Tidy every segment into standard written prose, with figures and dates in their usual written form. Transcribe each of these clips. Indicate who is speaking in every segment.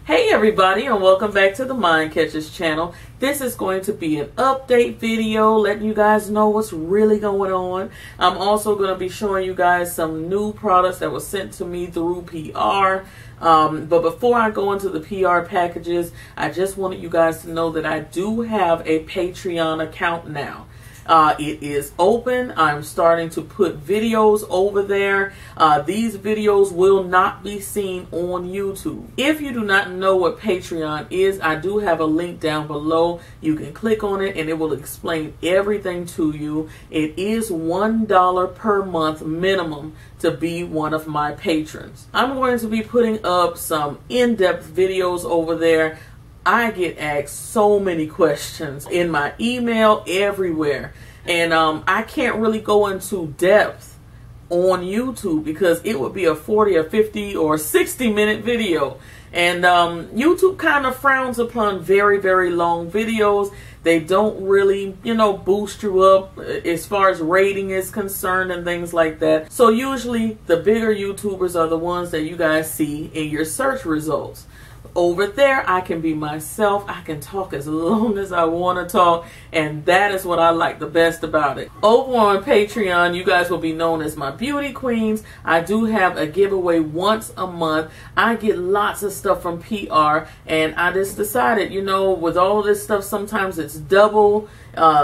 Speaker 1: Hey everybody, and welcome back to the MindCatcher's channel. This is going to be an update video letting you guys know what's really going on. I'm also going to be showing you guys some new products that were sent to me through PR. But before I go into the PR packages, I just wanted you guys to know that I do have a Patreon account now. It is open. I'm starting to put videos over there. These videos will not be seen on YouTube. If you do not know what Patreon is, I do have a link down below. You can click on it and it will explain everything to you. It is $1 per month minimum to be one of my patrons. I'm going to be putting up some in-depth videos over there. I get asked so many questions in my email, everywhere. And I can't really go into depth on YouTube because it would be a 40 or 50 or 60-minute video. And YouTube kind of frowns upon very, very long videos. They don't really, boost you up as far as rating is concerned and things like that. So usually the bigger YouTubers are the ones that you guys see in your search results. Over there, I can be myself. I can talk as long as I want to talk, and that is what I like the best about it. Over on Patreon, you guys will be known as my beauty queens. I do have a giveaway once a month. I get lots of stuff from PR, and I just decided, with all of this stuff, sometimes it's double.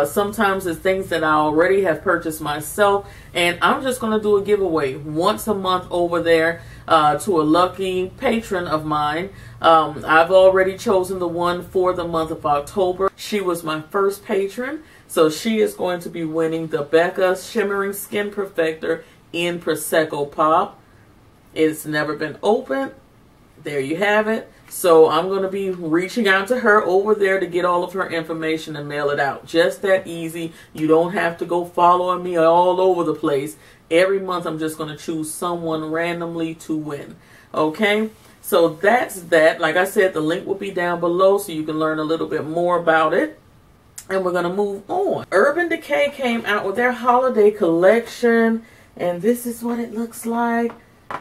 Speaker 1: Sometimes it's things that I already have purchased myself, and I'm just going to do a giveaway once a month over there to a lucky patron of mine. I've already chosen the one for the month of October. She was my first patron, so she is going to be winning the Becca Shimmering Skin Perfector in Prosecco Pop. It's never been opened. There you have it. So I'm going to be reaching out to her over there to get all of her information and mail it out. Just that easy. You don't have to go following me all over the place. Every month I'm just going to choose someone randomly to win. Okay? So that's that. Like I said, the link will be down below so you can learn a little bit more about it. And we're going to move on. Urban Decay came out with their holiday collection. And this is what it looks like.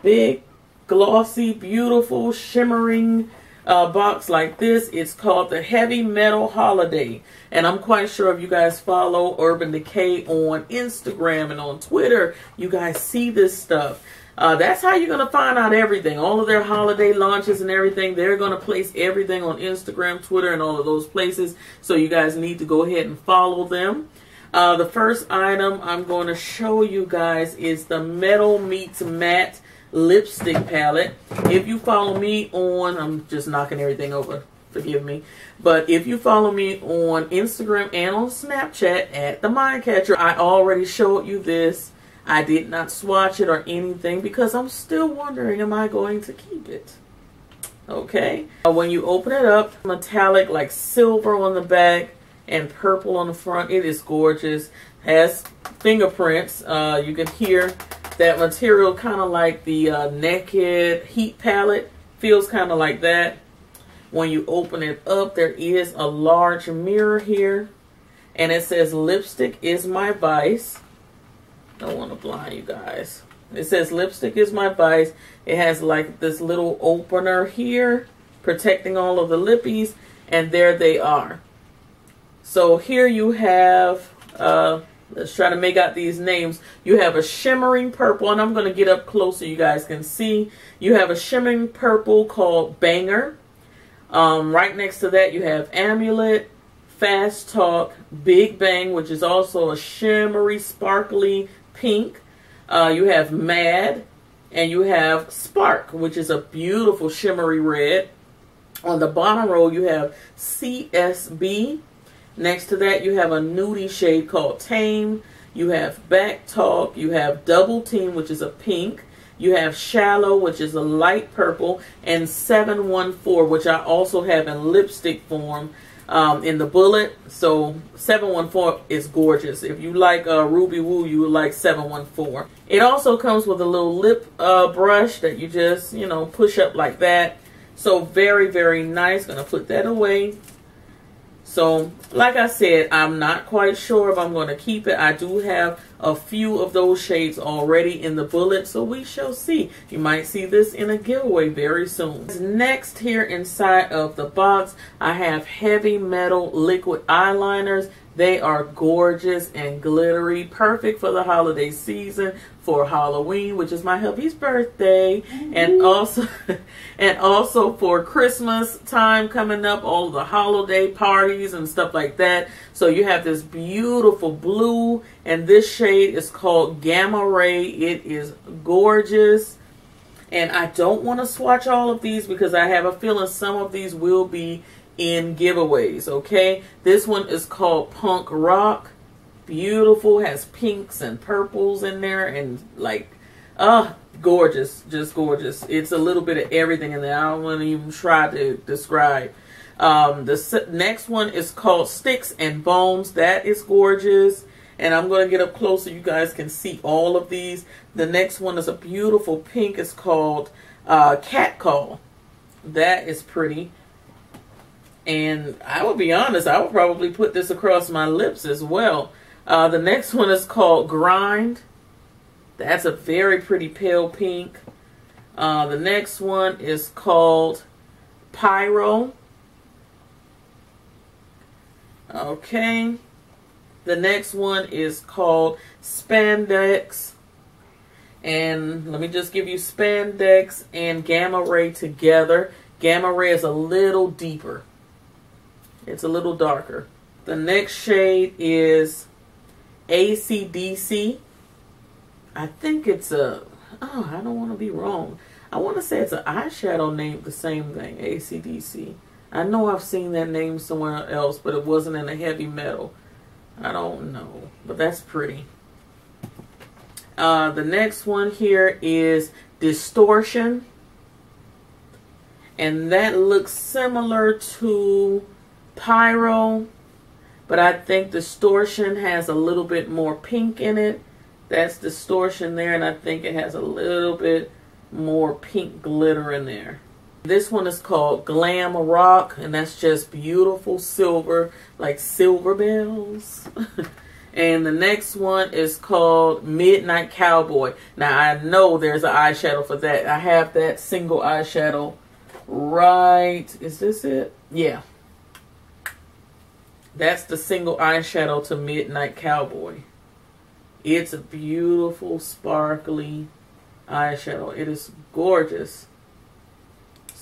Speaker 1: Big, glossy, beautiful, shimmering box like this. It's called the Heavy Metal Holiday. And I'm quite sure if you guys follow Urban Decay on Instagram and on Twitter, you guys see this stuff. That's how you're going to find out everything. All of their holiday launches and everything. They're going to place everything on Instagram, Twitter, and all of those places. So you guys need to go ahead and follow them. The first item I'm going to show you guys is the Metal Meets Matte lipstick palette. If you follow me on, I'm just knocking everything over, forgive me, but if you follow me on Instagram and on Snapchat at TheMindCatcher, I already showed you this. I did not swatch it or anything because I'm still wondering, am I going to keep it? Okay, when you open it up, metallic like silver on the back and purple on the front. It is gorgeous. Has fingerprints. You can hear that material, kind of like the Naked Heat palette. Feels kind of like that. When you open it up, there is a large mirror here. And it says, "Lipstick is my vice." Don't want to blind you guys. It says, "Lipstick is my vice." It has like this little opener here, protecting all of the lippies. And there they are. So here you have... let's try to make out these names. You have a shimmering purple, and I'm going to get up close so you guys can see. You have a shimmering purple called Banger. Right next to that, you have Amulet, Fast Talk, Big Bang, which is also a shimmery, sparkly pink. You have Mad, and you have Spark, which is a beautiful shimmery red. On the bottom row, you have CSB. Next to that, you have a nudie shade called Tame. You have Back Talk. You have Double Team, which is a pink. You have Shallow, which is a light purple. And 714, which I also have in lipstick form in the bullet. So 714 is gorgeous. If you like Ruby Woo, you would like 714. It also comes with a little lip brush that you just, push up like that. So very, very nice. Gonna put that away. So, like I said, I'm not quite sure if I'm going to keep it. I do have a few of those shades already in the bullet, so we shall see. You might see this in a giveaway very soon. Next, here inside of the box, I have Heavy Metal liquid eyeliners. They are gorgeous and glittery, perfect for the holiday season, for Halloween, which is my hubby's birthday, and also for Christmas time coming up, all of the holiday parties and stuff like that. So you have this beautiful blue, and this shade is called Gamma Ray. It is gorgeous, and I don't want to swatch all of these because I have a feeling some of these will be in giveaways. Okay, this one is called Punk Rock. Beautiful, has pinks and purples in there, and like gorgeous, just gorgeous. It's a little bit of everything in there. I don't want to even try to describe. The next one is called Sticks and Bones. That is gorgeous, and I'm going to get up close so you guys can see all of these. The next one is a beautiful pink. It's called Cat Call. That is pretty. And I will be honest, I would probably put this across my lips as well. The next one is called Grind. That's a very pretty pale pink. The next one is called Pyro. Okay. The next one is called Spandex. And let me just give you Spandex and Gamma Ray together. Gamma Ray is a little deeper. It's a little darker. The next shade is AC/DC. I think it's a, I don't want to be wrong. I want to say it's an eyeshadow named the same thing, AC/DC. I know I've seen that name somewhere else, but it wasn't in a Heavy Metal. I don't know, but that's pretty. The next one here is Distortion. And that looks similar to Pyro, but I think Distortion has a little bit more pink in it. That's Distortion there, and I think it has a little bit more pink glitter in there. This one is called Glam Rock, and that's just beautiful silver, like silver bells. And the next one is called Midnight Cowboy. Now, I know there's an eyeshadow for that. I have that single eyeshadow right. Is this it? Yeah. That's the single eyeshadow to Midnight Cowboy. It's a beautiful, sparkly eyeshadow. It is gorgeous.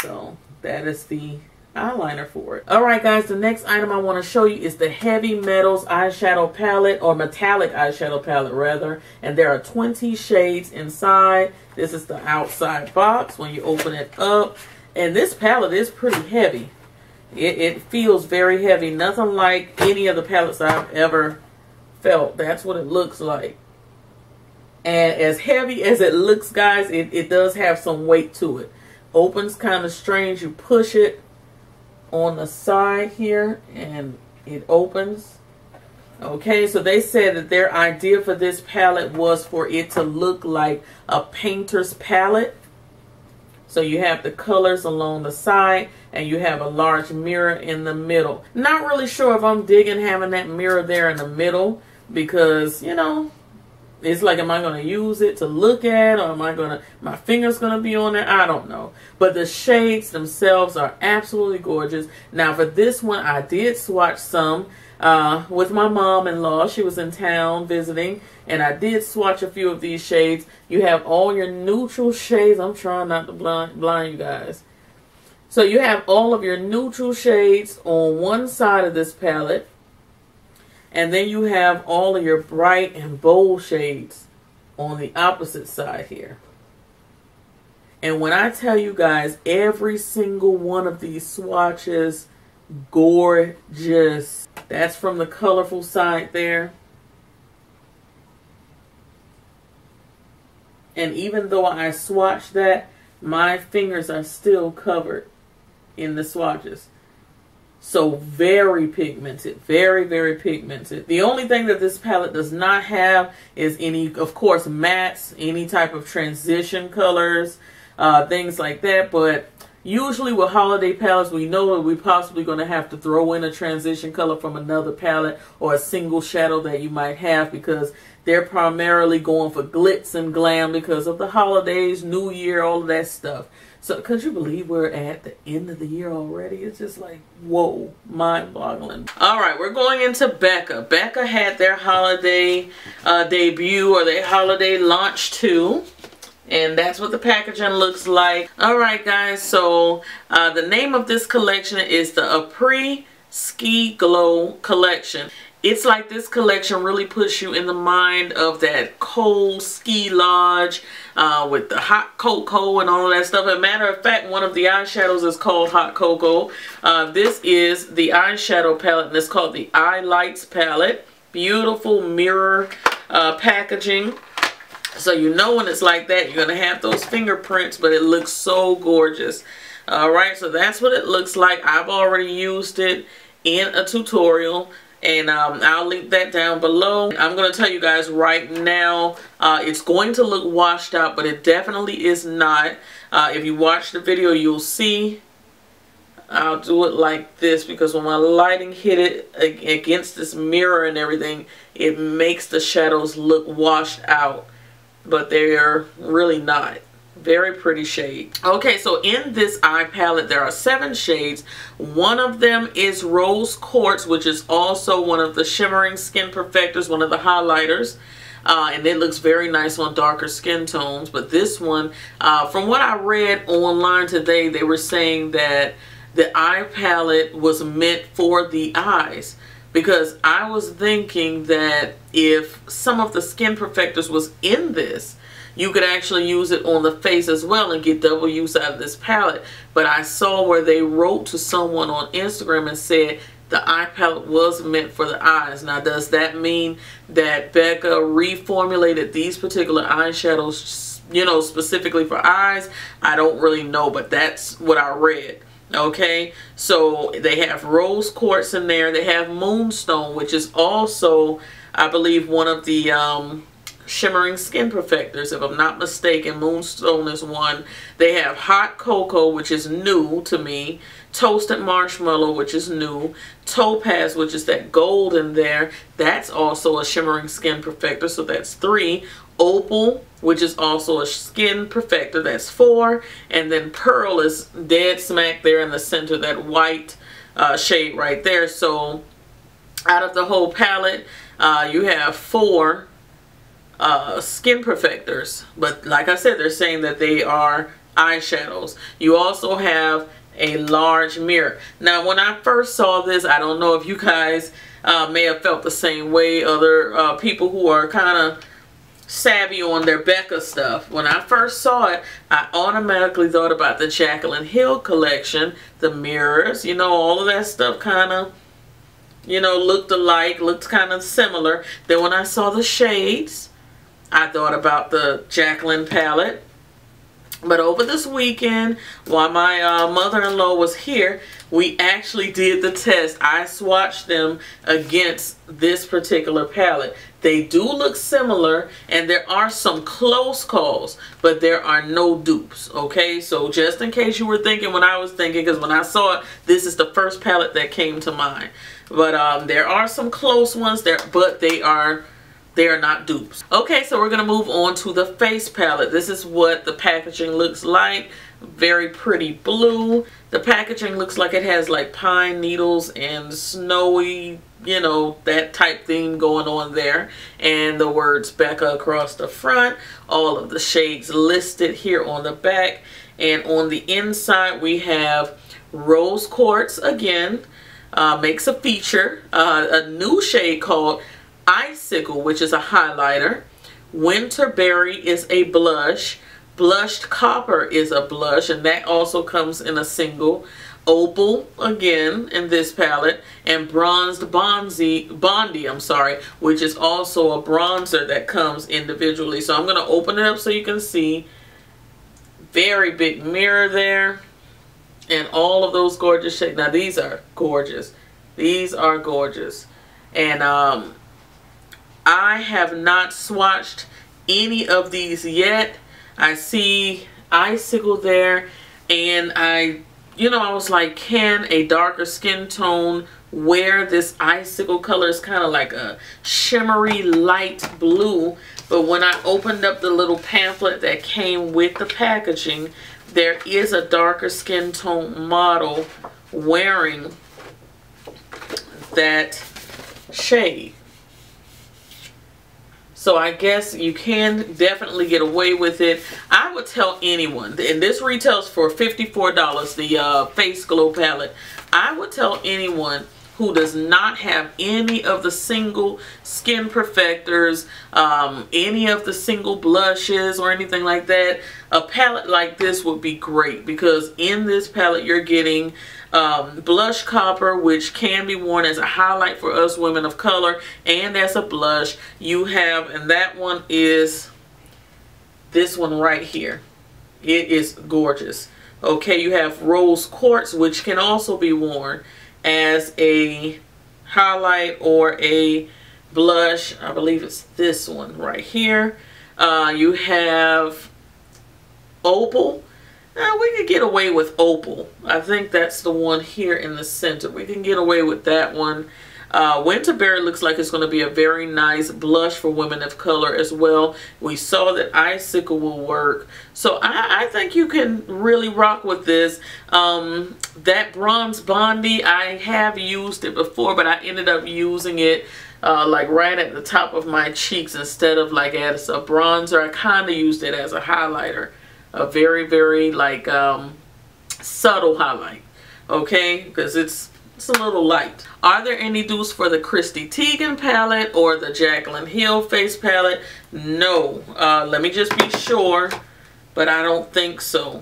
Speaker 1: So that is the eyeliner for it. Alright guys, the next item I want to show you is the Heavy Metals eyeshadow palette, or metallic eyeshadow palette rather. And there are 20 shades inside. This is the outside box when you open it up. And this palette is pretty heavy. It feels very heavy. Nothing like any of the palettes I've ever felt. That's what it looks like. And as heavy as it looks, guys, it does have some weight to it. Opens kind of strange. You push it on the side here and it opens. Okay, so they said that their idea for this palette was for it to look like a painter's palette. So you have the colors along the side and you have a large mirror in the middle. Not really sure if I'm digging having that mirror there in the middle because, you know, it's like, am I going to use it to look at, or am I going to, my finger's going to be on there? I don't know. But the shades themselves are absolutely gorgeous. Now for this one, I did swatch some with my mom-in-law. She was in town visiting, and I did swatch a few of these shades. You have all your neutral shades. I'm trying not to blind you guys. So you have all of your neutral shades on one side of this palette. And then you have all of your bright and bold shades on the opposite side here. And when I tell you guys, every single one of these swatches, gorgeous. That's from the colorful side there. And even though I swatched that, my fingers are still covered in the swatches. So very pigmented, very, very pigmented. The only thing that this palette does not have is any, of course, mattes, any type of transition colors, things like that. But usually with holiday palettes, we know that we're possibly going to have to throw in a transition color from another palette or a single shadow that you might have, because they're primarily going for glitz and glam because of the holidays, New Year, all of that stuff. So, could you believe we're at the end of the year already? It's just like, whoa, mind-boggling. All right, we're going into Becca. Becca had their holiday debut, or their holiday launch too. And that's what the packaging looks like. All right, guys, so the name of this collection is the Après Ski Glow collection. It's like this collection really puts you in the mind of that cold ski lodge with the hot cocoa and all of that stuff. As a matter of fact, one of the eyeshadows is called Hot Cocoa. This is the eyeshadow palette, and it's called the Eye Lights palette. Beautiful mirror packaging. So you know when it's like that, you're going to have those fingerprints, but it looks so gorgeous. Alright, so that's what it looks like. I've already used it in a tutorial, and I'll link that down below. I'm going to tell you guys right now, it's going to look washed out, but it definitely is not. If you watch the video, you'll see. I'll do it like this because when my lighting hit it against this mirror and everything, it makes the shadows look washed out. But they're really not. Very pretty shade. Okay, so in this eye palette, there are 7 shades. One of them is Rose Quartz, which is also one of the shimmering skin perfectors, one of the highlighters. And it looks very nice on darker skin tones. But this one, from what I read online today, they were saying that the eye palette was meant for the eyes. Because I was thinking that if some of the skin perfectors was in this, you could actually use it on the face as well and get double use out of this palette. But I saw where they wrote to someone on Instagram and said the eye palette was meant for the eyes. Now, does that mean that Becca reformulated these particular eyeshadows, you know, specifically for eyes? I don't really know, but that's what I read. Okay, so they have Rose Quartz in there. They have Moonstone, which is also, I believe, one of the shimmering skin perfectors, if I'm not mistaken. Moonstone is one. They have Hot Cocoa, which is new to me. Toasted Marshmallow, which is new. Topaz, which is that gold in there. That's also a shimmering skin perfector, so that's 3. Opal, which is also a skin perfector, that's 4. And then Pearl is dead smack there in the center, that white shade right there. So out of the whole palette, you have 4 skin perfectors. But like I said, they're saying that they are eyeshadows. You also have a large mirror. Now, when I first saw this, I don't know if you guys may have felt the same way. Other people who are kind of savvy on their Becca stuff. When I first saw it, I automatically thought about the Jaclyn Hill collection, the mirrors, you know, all of that stuff kind of, you know, looked alike, looked kind of similar. Then when I saw the shades, I thought about the Jaclyn palette. But over this weekend, while my mother-in-law was here, we actually did the test. I swatched them against this particular palette. They do look similar, and there are some close calls, but there are no dupes, okay? So just in case you were thinking what I was thinking, because when I saw it, this is the first palette that came to mind. But there are some close ones there, but they are not dupes. Okay, so we're going to move on to the face palette. This is what the packaging looks like. Very pretty blue. The packaging looks like it has like pine needles and snowy, you know, that type theme going on there. And the words Becca across the front. All of the shades listed here on the back. And on the inside we have Rose Quartz again. Makes a feature. A new shade called Icicle, which is a highlighter. Winterberry is a blush. Blushed Copper is a blush, and that also comes in a single. Opal, again, in this palette. And Bronzed Bondi, which is also a bronzer that comes individually. So I'm going to open it up so you can see. Very big mirror there. And all of those gorgeous shades. Now, these are gorgeous. These are gorgeous. And I have not swatched any of these yet. I see Icicle there. And I was like, can a darker skin tone wear this icicle color? Is kind of like a shimmery light blue. But when I opened up the little pamphlet that came with the packaging, there is a darker skin tone model wearing that shade. So I guess you can definitely get away with it. I would tell anyone, and this retails for $54, the Face Glow palette. I would tell anyone who does not have any of the single skin perfectors, any of the single blushes or anything like that, a palette like this would be great, because in this palette you're getting blush copper, which can be worn as a highlight for us women of color and as a blush. You have, and that one is this one right here. It is gorgeous. Okay, you have rose quartz, which can also be worn as a highlight or a blush. I believe it's this one right here. You have opal. Now we could get away with opal. I think that's the one here in the center. We can get away with that one. Winterberry looks like it's going to be a very nice blush for women of color as well. We saw that icicle will work. So I think you can really rock with this. That bronze Bondi, I have used it before, but I ended up using it like right at the top of my cheeks instead of like as a bronzer. I kind of used it as a highlighter. A very, very like subtle highlight. Okay, because it's a little light. Are there any dupes for the Chrissy Teigen palette or the Jaclyn Hill face palette? No. Let me just be sure, but I don't think so.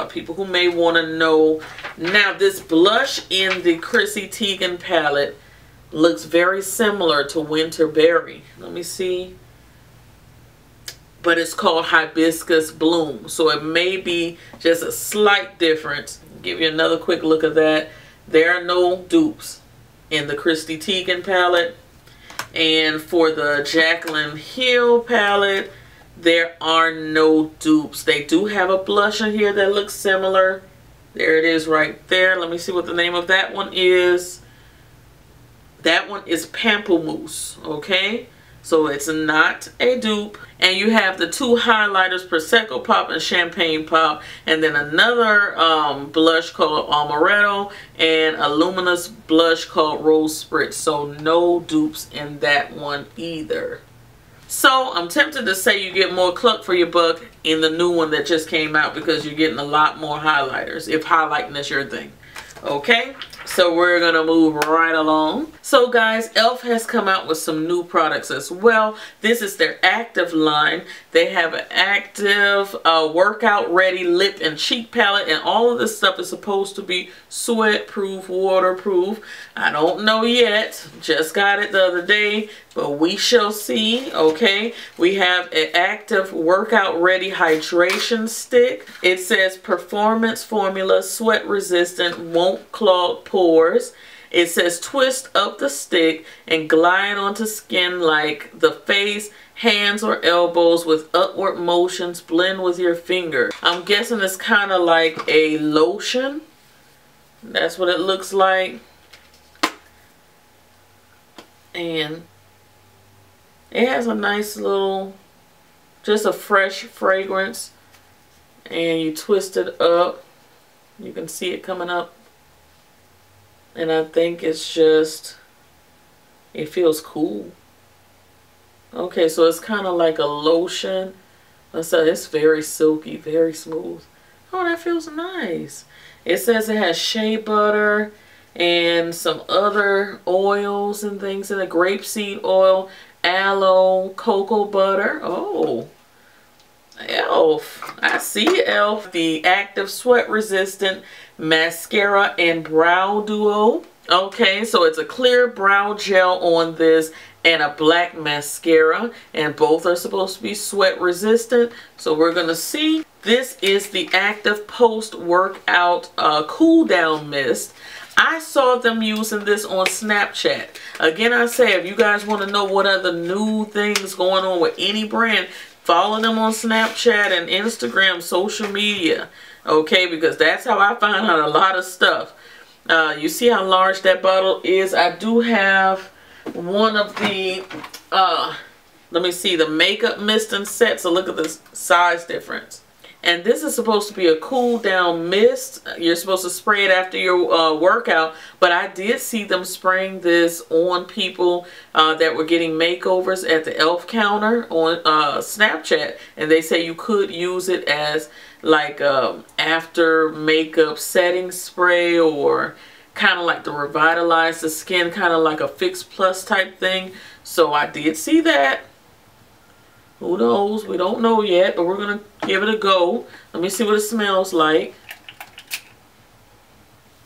Speaker 1: People who may want to know. Now, this blush in the Chrissy Teigen palette looks very similar to Winterberry. Let me see. But it's called Hibiscus Bloom. So it may be just a slight difference. I'll give you another quick look at that. There are no dupes in the Chrissy Teigen palette. And for the Jaclyn Hill palette, there are no dupes. They do have a blush in here that looks similar. There it is right there. Let me see what the name of that one is. That one is Pamplemousse, okay? So it's not a dupe. And you have the two highlighters, Prosecco Pop and Champagne Pop. And then another blush called Amaretto. And a luminous blush called Rose Spritz. So no dupes in that one either. So I'm tempted to say you get more cluck for your buck in the new one that just came out, because you're getting a lot more highlighters, if highlighting is your thing. Okay, so we're gonna move right along. So guys, e.l.f. has come out with some new products as well. This is their active line. They have an active workout ready lip and cheek palette, and all of this stuff is supposed to be sweat proof, waterproof. I don't know yet, just got it the other day, but we shall see. Okay, we have an active workout ready hydration stick. It says performance formula, sweat resistant, won't clog pores. It says twist up the stick and glide onto skin like the face, hands, or elbows with upward motions. Blend with your finger. I'm guessing it's kind of like a lotion. That's what it looks like. And it has a nice little, just a fresh fragrance. And you twist it up. You can see it coming up. And I think it's just, it feels cool. Okay, so it's kind of like a lotion. So it's very silky, very smooth. Oh, that feels nice. It says it has shea butter and some other oils and things in it. Grapeseed oil, aloe, cocoa butter. Oh, e.l.f. I see e.l.f. The active sweat resistant mascara and brow duo. Okay, so it's a clear brow gel on this and a black mascara, and both are supposed to be sweat resistant. So we're gonna see. This is the active post workout cool down mist. I saw them using this on Snapchat. Again, I say, if you guys want to know what are the new things going on with any brand, Follow them on Snapchat and Instagram, social media, okay, because that's how I find out a lot of stuff. You see how large that bottle is? I do have one of the, let me see, the makeup mist and set, so look at the size difference. And this is supposed to be a cool down mist. You're supposed to spray it after your workout. But I did see them spraying this on people that were getting makeovers at the e.l.f. counter on Snapchat. And they say you could use it as like after makeup setting spray, or kind of like to revitalize the skin, kind of like a Fix Plus type thing. So I did see that. Who knows? We don't know yet, but we're going to give it a go. Let me see what it smells like.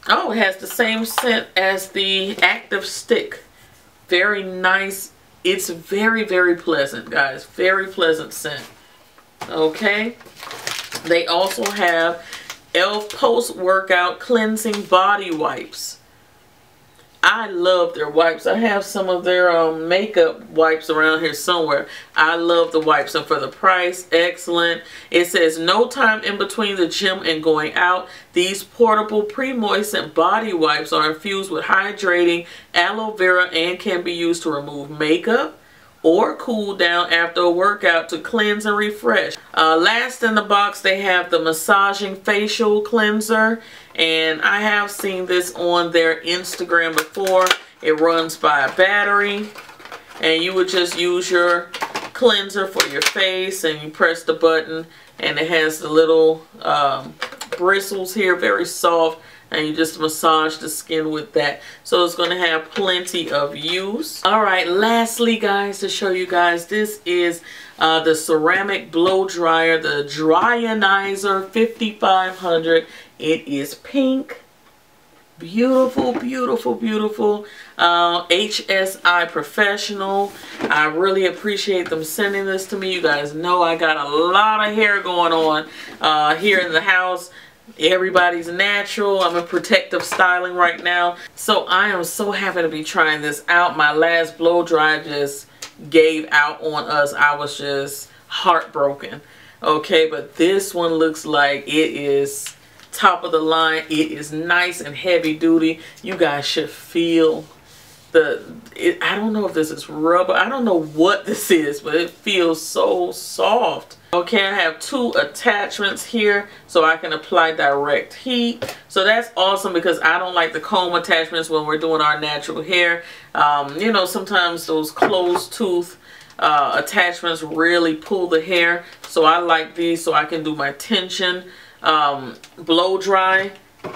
Speaker 1: Oh, it has the same scent as the active stick. Very nice. It's very, very pleasant, guys. Very pleasant scent. Okay. They also have e.l.f. post-workout cleansing body wipes. I love their wipes. I have some of their makeup wipes around here somewhere. I love the wipes, and for the price, excellent. It says no time in between the gym and going out. These portable pre-moistened body wipes are infused with hydrating aloe vera and can be used to remove makeup or cool down after a workout to cleanse and refresh. Last in the box, they have the massaging facial cleanser, and I have seen this on their Instagram before. It runs by a battery, and you would just use your cleanser for your face, and you press the button, and it has the little bristles here, very soft, and you just massage the skin with that. So it's going to have plenty of use. Alright, lastly guys, to show you guys, this is the ceramic blow dryer, the Dryonizer 5500. It is pink. Beautiful, beautiful, beautiful. HSI Professional. I really appreciate them sending this to me. You guys know I got a lot of hair going on here in the house. Everybody's natural. I'm in protective styling right now. So I am so happy to be trying this out. My last blow dry just gave out on us. I was just heartbroken. Okay, but this one looks like it is top of the line. It is nice and heavy duty. You guys should feel I don't know if this is rubber. I don't know what this is, but it feels so soft. Okay, I have two attachments here so I can apply direct heat. So that's awesome because I don't like the comb attachments when we're doing our natural hair. You know, sometimes those closed tooth attachments really pull the hair. So I like these so I can do my tension blow dry.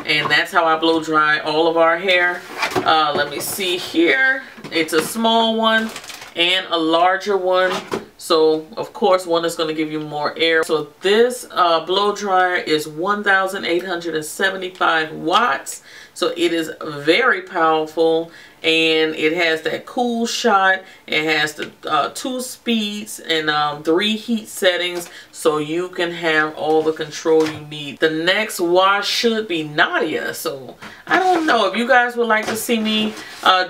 Speaker 1: And that's how I blow dry all of our hair. Let me see here. It's a small one and a larger one. So, of course, one is going to give you more air. So this blow dryer is 1,875 watts. So it is very powerful. And it has that cool shot. It has the 2 speeds and 3 heat settings, so you can have all the control you need. The next wash should be Nadia. So I don't know if you guys would like to see me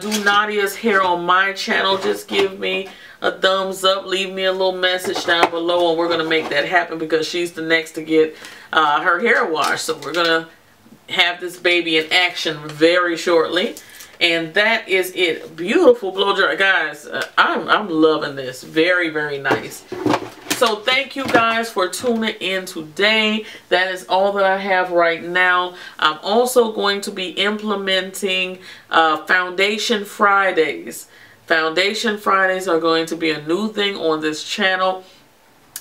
Speaker 1: do Nadia's hair on my channel. Just give me a thumbs up. Leave me a little message down below, and we're gonna make that happen because she's the next to get her hair washed. So we're gonna have this baby in action very shortly. And that is it. Beautiful blow dryer, guys. I'm loving this. Very, very nice. So thank you guys for tuning in today. That is all that I have right now. I'm also going to be implementing Foundation Fridays. Foundation Fridays are going to be a new thing on this channel.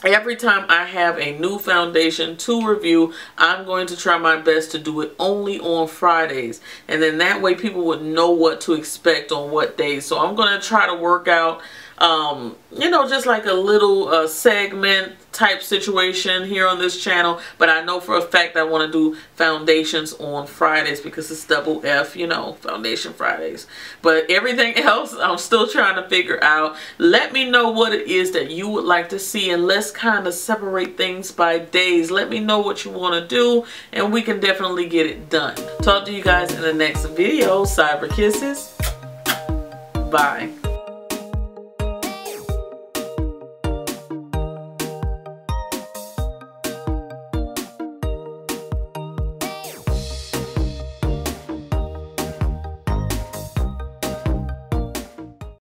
Speaker 1: Every time I have a new foundation to review, I'm going to try my best to do it only on Fridays. And then that way people would know what to expect on what days. So I'm going to try to work out, you know, just like a little segment type situation here on this channel. But I know for a fact I want to do foundations on Fridays because it's double F, you know, Foundation Fridays. But everything else I'm still trying to figure out. Let me know what it is that you would like to see, and let's kind of separate things by days. Let me know what you want to do and we can definitely get it done. Talk to you guys in the next video. Cyber kisses. Bye.